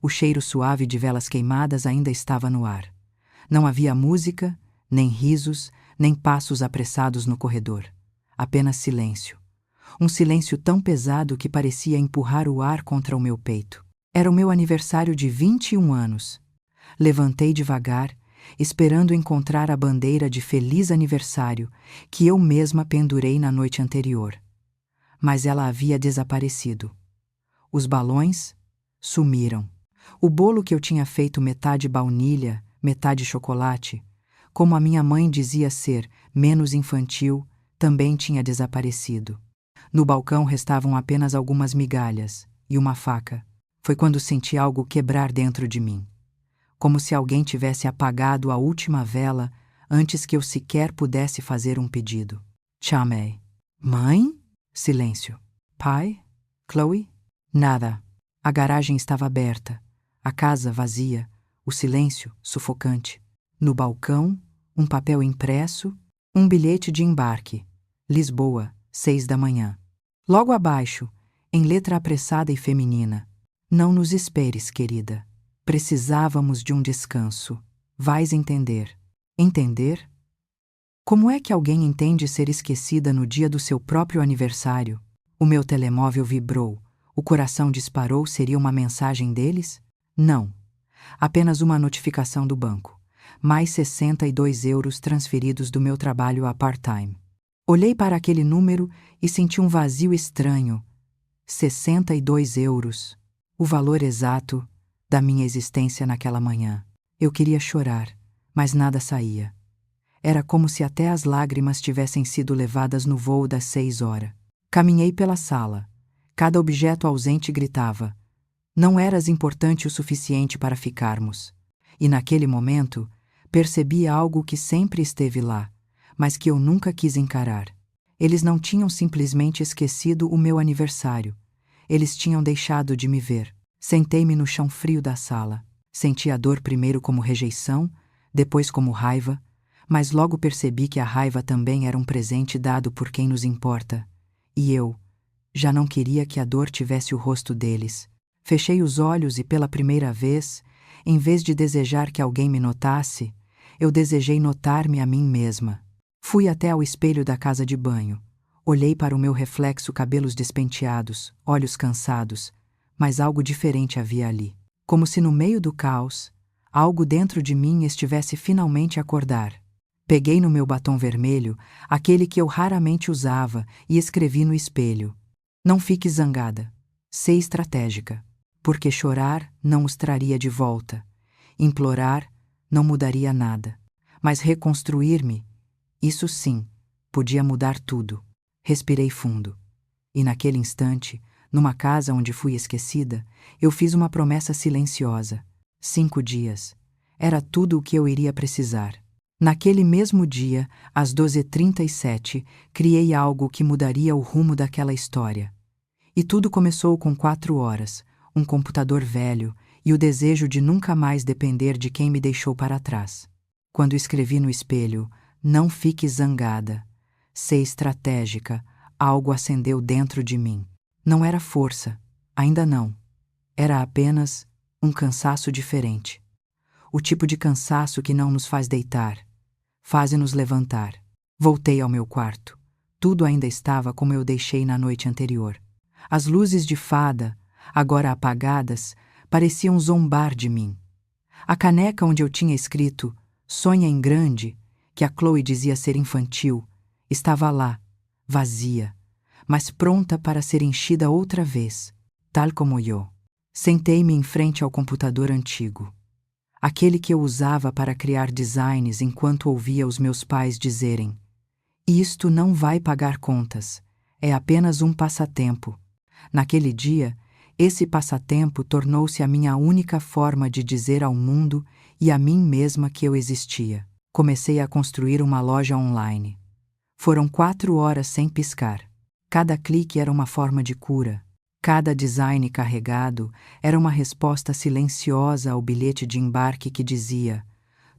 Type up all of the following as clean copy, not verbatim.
O cheiro suave de velas queimadas ainda estava no ar. Não havia música, nem risos, nem passos apressados no corredor. Apenas silêncio. Um silêncio tão pesado que parecia empurrar o ar contra o meu peito. Era o meu aniversário de 21 anos. Levantei devagar, esperando encontrar a bandeira de feliz aniversário que eu mesma pendurei na noite anterior. Mas ela havia desaparecido. Os balões sumiram. O bolo que eu tinha feito metade baunilha, metade chocolate, como a minha mãe dizia ser menos infantil, também tinha desaparecido. No balcão restavam apenas algumas migalhas e uma faca. Foi quando senti algo quebrar dentro de mim. Como se alguém tivesse apagado a última vela antes que eu sequer pudesse fazer um pedido. Chamei. Mãe? Silêncio. Pai? Chloe? Nada. A garagem estava aberta. A casa vazia. O silêncio sufocante. No balcão, um papel impresso, um bilhete de embarque. Lisboa, 6 da manhã. Logo abaixo, em letra apressada e feminina. Não nos esperes, querida. Precisávamos de um descanso. Vais entender. Entender? Como é que alguém entende ser esquecida no dia do seu próprio aniversário? O meu telemóvel vibrou. O coração disparou. Seria uma mensagem deles? Não. Apenas uma notificação do banco. Mais 62 euros transferidos do meu trabalho a part-time. Olhei para aquele número e senti um vazio estranho. 62 euros. O valor exato da minha existência naquela manhã. Eu queria chorar, mas nada saía. Era como se até as lágrimas tivessem sido levadas no voo das 6 horas. Caminhei pela sala. Cada objeto ausente gritava: não eras importante o suficiente para ficarmos. E naquele momento, percebi algo que sempre esteve lá, mas que eu nunca quis encarar. Eles não tinham simplesmente esquecido o meu aniversário. Eles tinham deixado de me ver. Sentei-me no chão frio da sala. Senti a dor primeiro como rejeição, depois como raiva, mas logo percebi que a raiva também era um presente dado por quem nos importa. E eu já não queria que a dor tivesse o rosto deles. Fechei os olhos e pela primeira vez, em vez de desejar que alguém me notasse, eu desejei notar-me a mim mesma. Fui até ao espelho da casa de banho. Olhei para o meu reflexo, cabelos despenteados, olhos cansados, mas algo diferente havia ali. Como se no meio do caos, algo dentro de mim estivesse finalmente a acordar. Peguei no meu batom vermelho, aquele que eu raramente usava, e escrevi no espelho: não fique zangada. Ser estratégica. Porque chorar não os traria de volta. Implorar não mudaria nada. Mas reconstruir-me, isso sim, podia mudar tudo. Respirei fundo. E naquele instante, numa casa onde fui esquecida, eu fiz uma promessa silenciosa. 5 dias. Era tudo o que eu iria precisar. Naquele mesmo dia, às 12h37, criei algo que mudaria o rumo daquela história. E tudo começou com 4 horas, um computador velho e o desejo de nunca mais depender de quem me deixou para trás. Quando escrevi no espelho: não fique zangada, ser estratégica, algo acendeu dentro de mim. Não era força, ainda não. Era apenas um cansaço diferente. O tipo de cansaço que não nos faz deitar, faz-nos levantar. Voltei ao meu quarto. Tudo ainda estava como eu deixei na noite anterior. As luzes de fada, agora apagadas, pareciam zombar de mim. A caneca onde eu tinha escrito "Sonha em grande", que a Chloe dizia ser infantil, estava lá, vazia, mas pronta para ser enchida outra vez, tal como eu. Sentei-me em frente ao computador antigo, aquele que eu usava para criar designs enquanto ouvia os meus pais dizerem: isto não vai pagar contas, é apenas um passatempo. Naquele dia, esse passatempo tornou-se a minha única forma de dizer ao mundo e a mim mesma que eu existia. Comecei a construir uma loja online. Foram 4 horas sem piscar. Cada clique era uma forma de cura. Cada design carregado era uma resposta silenciosa ao bilhete de embarque que dizia: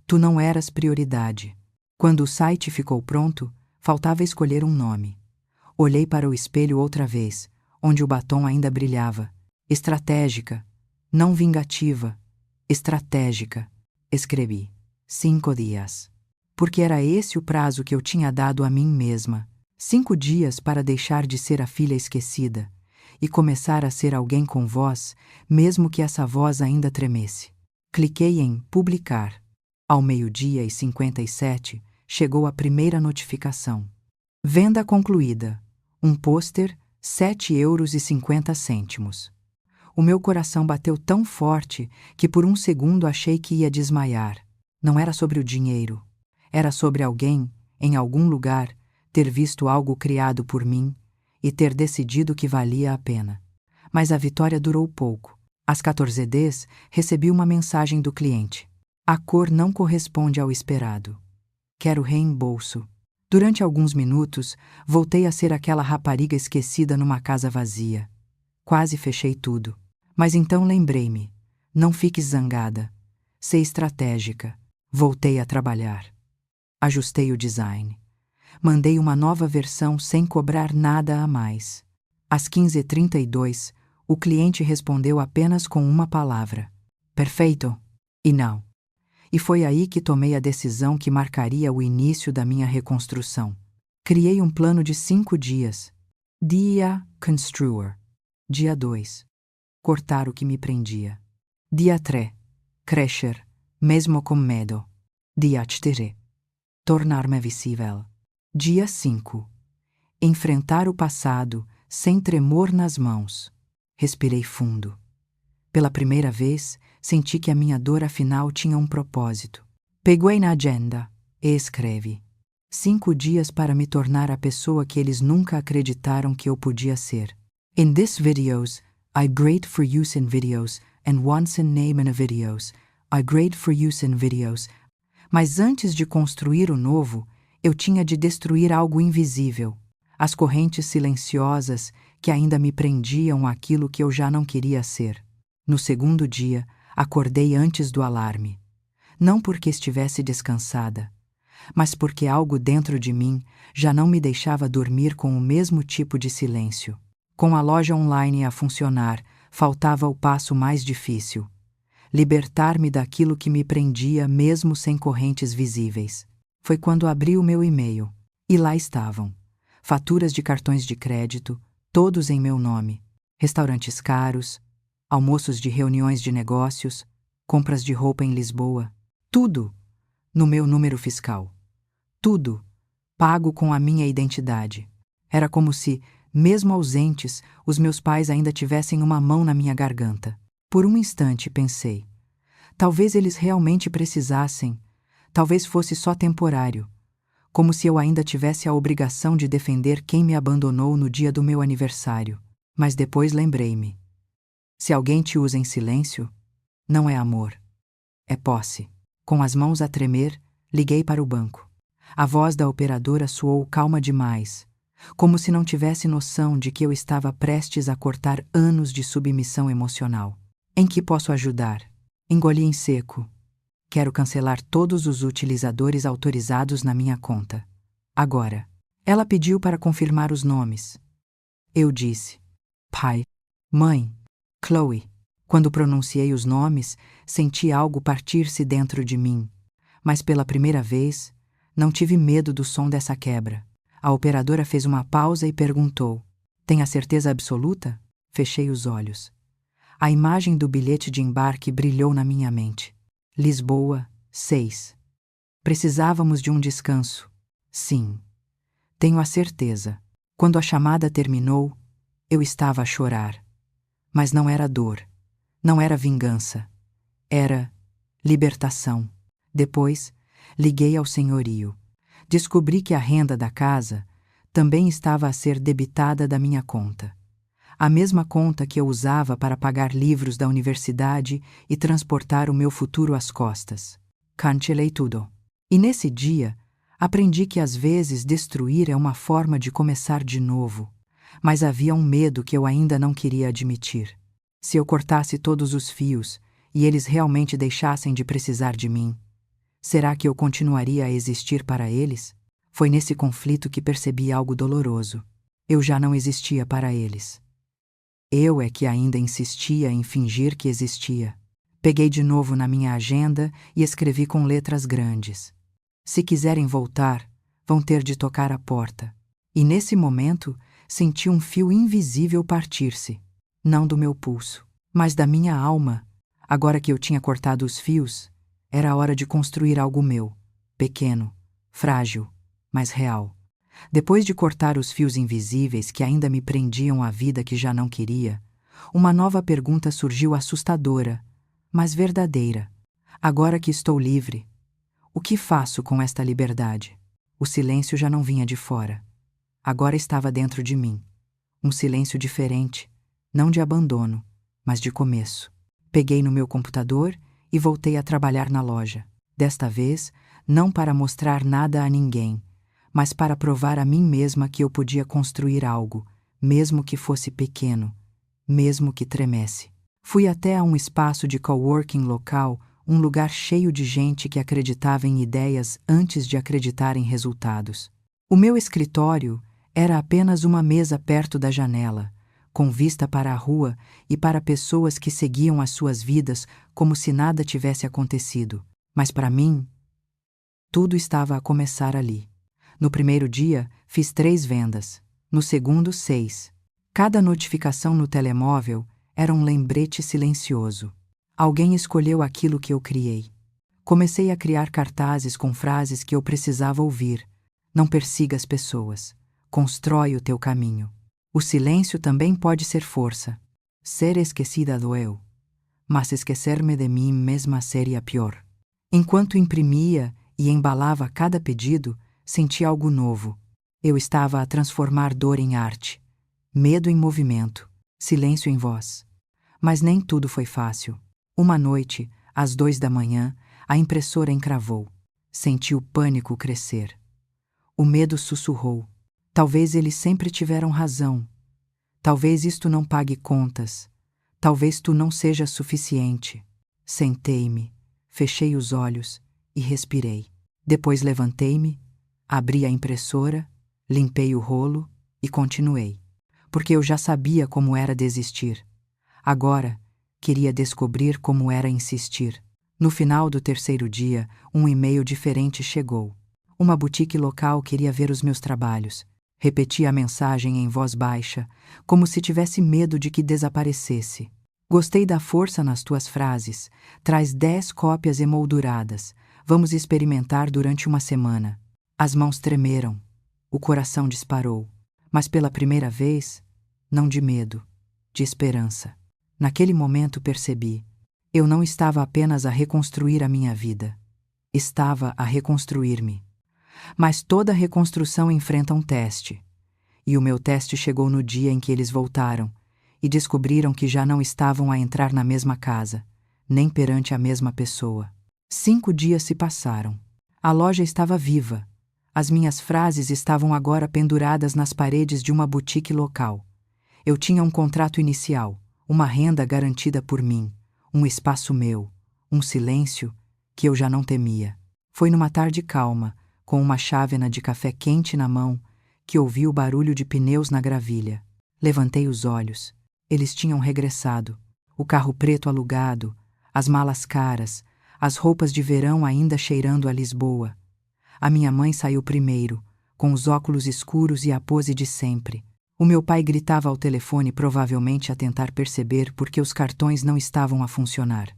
tu não eras prioridade. Quando o site ficou pronto, faltava escolher um nome. Olhei para o espelho outra vez, onde o batom ainda brilhava. Estratégica. Não vingativa, estratégica, escrevi. 5 dias. Porque era esse o prazo que eu tinha dado a mim mesma. 5 dias para deixar de ser a filha esquecida e começar a ser alguém com voz, mesmo que essa voz ainda tremesse. Cliquei em publicar. Ao 12h57, chegou a primeira notificação. Venda concluída. Um pôster, 7,50 €. O meu coração bateu tão forte que por um segundo achei que ia desmaiar. Não era sobre o dinheiro. Era sobre alguém, em algum lugar, ter visto algo criado por mim e ter decidido que valia a pena. Mas a vitória durou pouco. Às 14h10, recebi uma mensagem do cliente. A cor não corresponde ao esperado. Quero reembolso. Durante alguns minutos, voltei a ser aquela rapariga esquecida numa casa vazia. Quase fechei tudo. Mas então lembrei-me. Não fique zangada. Ser estratégica. Voltei a trabalhar. Ajustei o design. Mandei uma nova versão sem cobrar nada a mais. Às 15h32, o cliente respondeu apenas com uma palavra. Perfeito. E não. E foi aí que tomei a decisão que marcaria o início da minha reconstrução. Criei um plano de 5 dias. Dia Construer. Dia 2. Cortar o que me prendia. Dia 3. Crescer, mesmo com medo. Dia 4. Tornar-me visível. Dia 5. Enfrentar o passado sem tremor nas mãos. Respirei fundo. Pela primeira vez, senti que a minha dor afinal tinha um propósito. Peguei na agenda e escrevi. 5 dias para me tornar a pessoa que eles nunca acreditaram que eu podia ser. In this videos, I grade for use in videos and once in name in a videos. I grade for use in videos. Mas antes de construir o novo, eu tinha de destruir algo invisível. As correntes silenciosas que ainda me prendiam àquilo que eu já não queria ser. No segundo dia, acordei antes do alarme. Não porque estivesse descansada, mas porque algo dentro de mim já não me deixava dormir com o mesmo tipo de silêncio. Com a loja online a funcionar, faltava o passo mais difícil. Libertar-me daquilo que me prendia mesmo sem correntes visíveis. Foi quando abri o meu e-mail. E lá estavam. Faturas de cartões de crédito, todos em meu nome. Restaurantes caros, almoços de reuniões de negócios, compras de roupa em Lisboa. Tudo no meu número fiscal. Tudo pago com a minha identidade. Era como se, mesmo ausentes, os meus pais ainda tivessem uma mão na minha garganta. Por um instante pensei, talvez eles realmente precisassem, talvez fosse só temporário, como se eu ainda tivesse a obrigação de defender quem me abandonou no dia do meu aniversário. Mas depois lembrei-me. Se alguém te usa em silêncio, não é amor, é posse. Com as mãos a tremer, liguei para o banco. A voz da operadora soou calma demais, como se não tivesse noção de que eu estava prestes a cortar anos de submissão emocional. Em que posso ajudar? Engoli em seco. Quero cancelar todos os utilizadores autorizados na minha conta. Agora. Ela pediu para confirmar os nomes. Eu disse: pai, mãe, Chloe. Quando pronunciei os nomes, senti algo partir-se dentro de mim. Mas pela primeira vez, não tive medo do som dessa quebra. A operadora fez uma pausa e perguntou: tem a certeza absoluta? Fechei os olhos. A imagem do bilhete de embarque brilhou na minha mente. Lisboa, 6. Precisávamos de um descanso. Sim. Tenho a certeza. Quando a chamada terminou, eu estava a chorar. Mas não era dor. Não era vingança. Era libertação. Depois, liguei ao senhorio. Descobri que a renda da casa também estava a ser debitada da minha conta. A mesma conta que eu usava para pagar livros da universidade e transportar o meu futuro às costas. Cancelei tudo. E nesse dia, aprendi que às vezes destruir é uma forma de começar de novo, mas havia um medo que eu ainda não queria admitir. Se eu cortasse todos os fios e eles realmente deixassem de precisar de mim, será que eu continuaria a existir para eles? Foi nesse conflito que percebi algo doloroso. Eu já não existia para eles. Eu é que ainda insistia em fingir que existia. Peguei de novo na minha agenda e escrevi com letras grandes: se quiserem voltar, vão ter de tocar a porta. E nesse momento, senti um fio invisível partir-se, não do meu pulso, mas da minha alma. Agora que eu tinha cortado os fios, era a hora de construir algo meu, pequeno, frágil, mas real. Depois de cortar os fios invisíveis que ainda me prendiam à vida que já não queria, uma nova pergunta surgiu assustadora, mas verdadeira. Agora que estou livre, o que faço com esta liberdade? O silêncio já não vinha de fora. Agora estava dentro de mim. Um silêncio diferente, não de abandono, mas de começo. Peguei no meu computador e voltei a trabalhar na loja. Desta vez, não para mostrar nada a ninguém, mas para provar a mim mesma que eu podia construir algo, mesmo que fosse pequeno, mesmo que tremesse. Fui até a um espaço de coworking local, um lugar cheio de gente que acreditava em ideias antes de acreditar em resultados. O meu escritório era apenas uma mesa perto da janela, com vista para a rua e para pessoas que seguiam as suas vidas como se nada tivesse acontecido. Mas para mim, tudo estava a começar ali. No primeiro dia, fiz 3 vendas. No segundo, 6. Cada notificação no telemóvel era um lembrete silencioso. Alguém escolheu aquilo que eu criei. Comecei a criar cartazes com frases que eu precisava ouvir. Não persiga as pessoas. Constrói o teu caminho. O silêncio também pode ser força. Ser esquecida doeu, mas esquecer-me de mim mesma seria pior. Enquanto imprimia e embalava cada pedido, senti algo novo. Eu estava a transformar dor em arte, medo em movimento, silêncio em voz. Mas nem tudo foi fácil. Uma noite, às 2 da manhã, a impressora encravou. Senti o pânico crescer. O medo sussurrou. Talvez eles sempre tiveram razão. Talvez isto não pague contas. Talvez tu não sejas suficiente. Sentei-me, fechei os olhos e respirei. Depois levantei-me, abri a impressora, limpei o rolo e continuei. Porque eu já sabia como era desistir. Agora, queria descobrir como era insistir. No final do terceiro dia, um e-mail diferente chegou. Uma boutique local queria ver os meus trabalhos. Repeti a mensagem em voz baixa, como se tivesse medo de que desaparecesse. Gostei da força nas tuas frases. Traz 10 cópias emolduradas. Vamos experimentar durante uma semana. As mãos tremeram. O coração disparou. Mas pela primeira vez, não de medo, de esperança. Naquele momento percebi. Eu não estava apenas a reconstruir a minha vida. Estava a reconstruir-me. Mas toda reconstrução enfrenta um teste. E o meu teste chegou no dia em que eles voltaram e descobriram que já não estavam a entrar na mesma casa, nem perante a mesma pessoa. 5 dias se passaram. A loja estava viva. As minhas frases estavam agora penduradas nas paredes de uma boutique local. Eu tinha um contrato inicial, uma renda garantida por mim, um espaço meu, um silêncio que eu já não temia. Foi numa tarde calma, com uma chávena de café quente na mão, que ouvi o barulho de pneus na gravilha. Levantei os olhos. Eles tinham regressado. O carro preto alugado, as malas caras, as roupas de verão ainda cheirando a Lisboa. A minha mãe saiu primeiro, com os óculos escuros e a pose de sempre. O meu pai gritava ao telefone, provavelmente a tentar perceber por que os cartões não estavam a funcionar.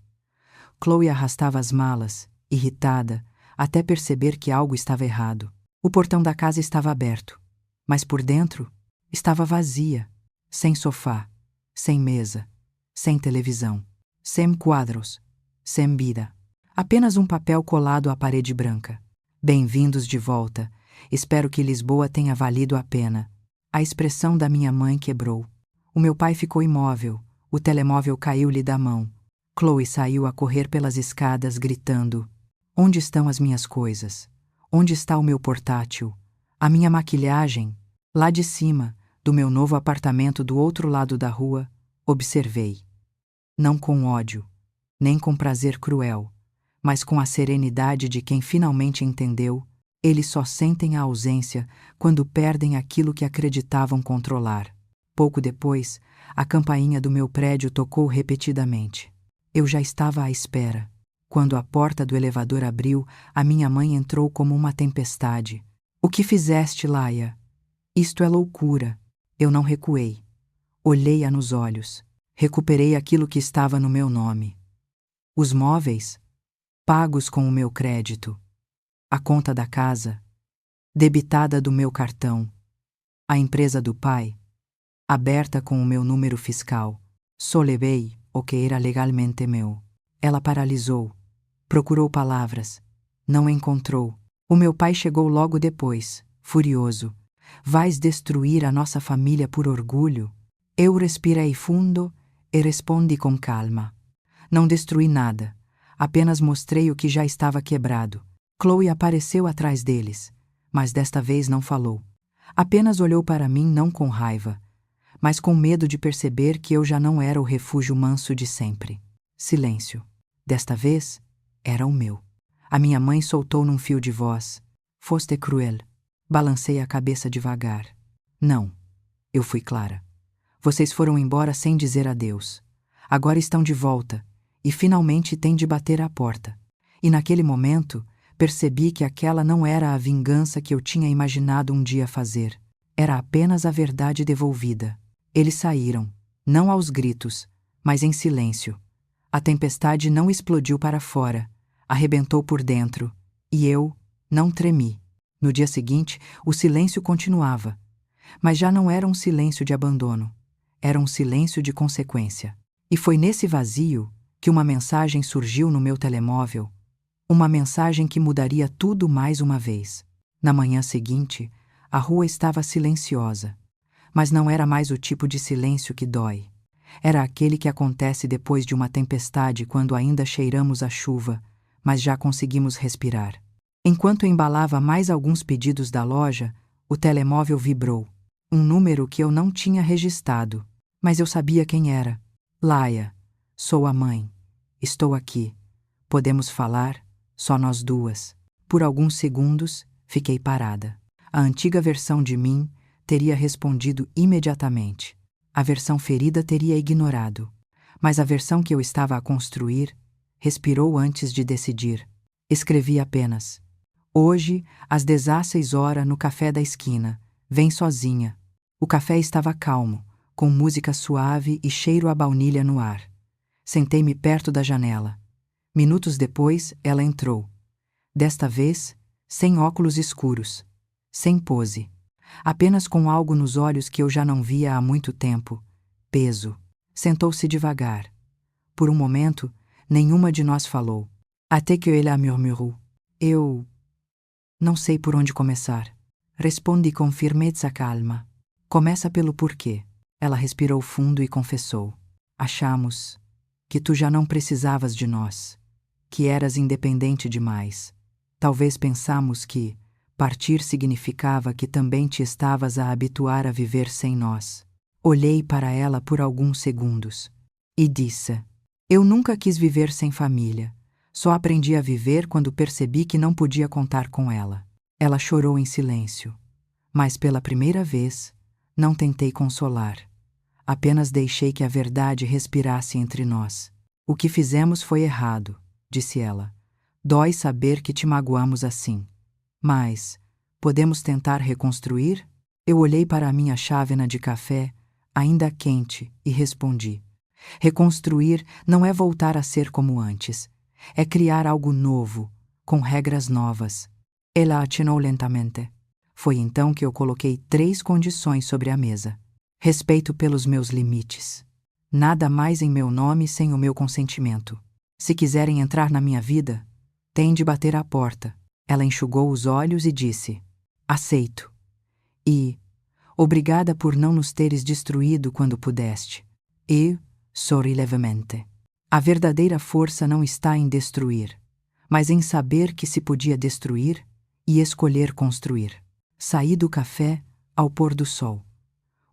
Chloe arrastava as malas, irritada, até perceber que algo estava errado. O portão da casa estava aberto, mas por dentro estava vazia, sem sofá, sem mesa, sem televisão, sem quadros, sem vida. Apenas um papel colado à parede branca. Bem-vindos de volta. Espero que Lisboa tenha valido a pena. A expressão da minha mãe quebrou. O meu pai ficou imóvel. O telemóvel caiu-lhe da mão. Chloe saiu a correr pelas escadas, gritando: onde estão as minhas coisas? Onde está o meu portátil? A minha maquilhagem? Lá de cima, do meu novo apartamento do outro lado da rua, observei. Não com ódio, nem com prazer cruel, mas com a serenidade de quem finalmente entendeu. Eles só sentem a ausência quando perdem aquilo que acreditavam controlar. Pouco depois, a campainha do meu prédio tocou repetidamente. Eu já estava à espera. Quando a porta do elevador abriu, a minha mãe entrou como uma tempestade. O que fizeste, Laia? Isto é loucura. Eu não recuei. Olhei-a nos olhos. Recuperei aquilo que estava no meu nome. Os móveis, pagos com o meu crédito. A conta da casa, debitada do meu cartão. A empresa do pai, aberta com o meu número fiscal. Só levei o que era legalmente meu. Ela paralisou. Procurou palavras. Não encontrou. O meu pai chegou logo depois, furioso. Vais destruir a nossa família por orgulho? Eu respirei fundo e respondi com calma. Não destruí nada. Apenas mostrei o que já estava quebrado. Chloe apareceu atrás deles, mas desta vez não falou. Apenas olhou para mim não com raiva, mas com medo de perceber que eu já não era o refúgio manso de sempre. Silêncio. Desta vez, era o meu. A minha mãe soltou num fio de voz. Foste cruel. Balancei a cabeça devagar. Não. Eu fui clara. Vocês foram embora sem dizer adeus. Agora estão de volta, e finalmente têm de bater à porta. E naquele momento, percebi que aquela não era a vingança que eu tinha imaginado um dia fazer. Era apenas a verdade devolvida. Eles saíram, não aos gritos, mas em silêncio. A tempestade não explodiu para fora, arrebentou por dentro, e eu não tremi. No dia seguinte, o silêncio continuava, mas já não era um silêncio de abandono, era um silêncio de consequência. E foi nesse vazio que uma mensagem surgiu no meu telemóvel, uma mensagem que mudaria tudo mais uma vez. Na manhã seguinte, a rua estava silenciosa, mas não era mais o tipo de silêncio que dói. Era aquele que acontece depois de uma tempestade quando ainda cheiramos a chuva, mas já conseguimos respirar. Enquanto embalava mais alguns pedidos da loja, o telemóvel vibrou. Um número que eu não tinha registrado, mas eu sabia quem era. Laia, sou a mãe. Estou aqui. Podemos falar? Só nós duas. Por alguns segundos, fiquei parada. A antiga versão de mim teria respondido imediatamente. A versão ferida teria ignorado. Mas a versão que eu estava a construir respirou antes de decidir. Escrevi apenas: hoje, às 16 horas, no café da esquina. Vem sozinha. O café estava calmo, com música suave e cheiro a baunilha no ar. Sentei-me perto da janela. Minutos depois, ela entrou. Desta vez, sem óculos escuros, sem pose. Apenas com algo nos olhos que eu já não via há muito tempo. Peso. Sentou-se devagar. Por um momento, nenhuma de nós falou. Até que ela murmurou: eu não sei por onde começar. Respondi com firmeza calma. Começa pelo porquê. Ela respirou fundo e confessou: achamos que tu já não precisavas de nós, que eras independente demais. Talvez pensamos que partir significava que também te estavas a habituar a viver sem nós. Olhei para ela por alguns segundos e disse: eu nunca quis viver sem família. Só aprendi a viver quando percebi que não podia contar com ela. Ela chorou em silêncio, mas pela primeira vez não tentei consolar. Apenas deixei que a verdade respirasse entre nós. O que fizemos foi errado, disse ela. Dói saber que te magoamos assim. Mas podemos tentar reconstruir? Eu olhei para a minha chávena de café, ainda quente, e respondi: reconstruir não é voltar a ser como antes. É criar algo novo, com regras novas. Ela atinou lentamente. Foi então que eu coloquei 3 condições sobre a mesa. Respeito pelos meus limites. Nada mais em meu nome sem o meu consentimento. Se quiserem entrar na minha vida, têm de bater à porta. Ela enxugou os olhos e disse: aceito. E obrigada por não nos teres destruído quando pudeste. Eu sorri levemente. A verdadeira força não está em destruir, mas em saber que se podia destruir e escolher construir. Saí do café ao pôr do sol.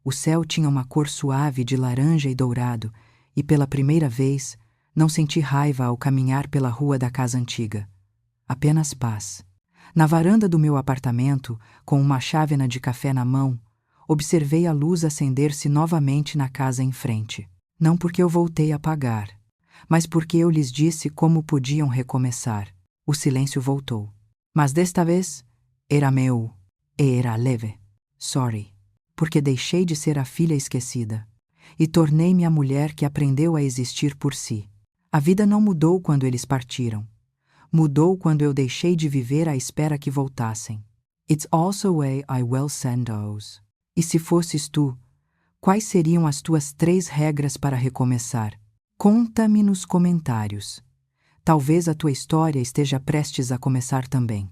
O céu tinha uma cor suave de laranja e dourado, e pela primeira vez não senti raiva ao caminhar pela rua da casa antiga. Apenas paz. Na varanda do meu apartamento, com uma chávena de café na mão, observei a luz acender-se novamente na casa em frente. Não porque eu voltei a pagar, mas porque eu lhes disse como podiam recomeçar. O silêncio voltou. Mas desta vez, era meu, e era leve. Sorry. Porque deixei de ser a filha esquecida e tornei-me a mulher que aprendeu a existir por si. A vida não mudou quando eles partiram. Mudou quando eu deixei de viver à espera que voltassem. It's also a way I will send those. E se fosses tu, quais seriam as tuas 3 regras para recomeçar? Conta-me nos comentários. Talvez a tua história esteja prestes a começar também.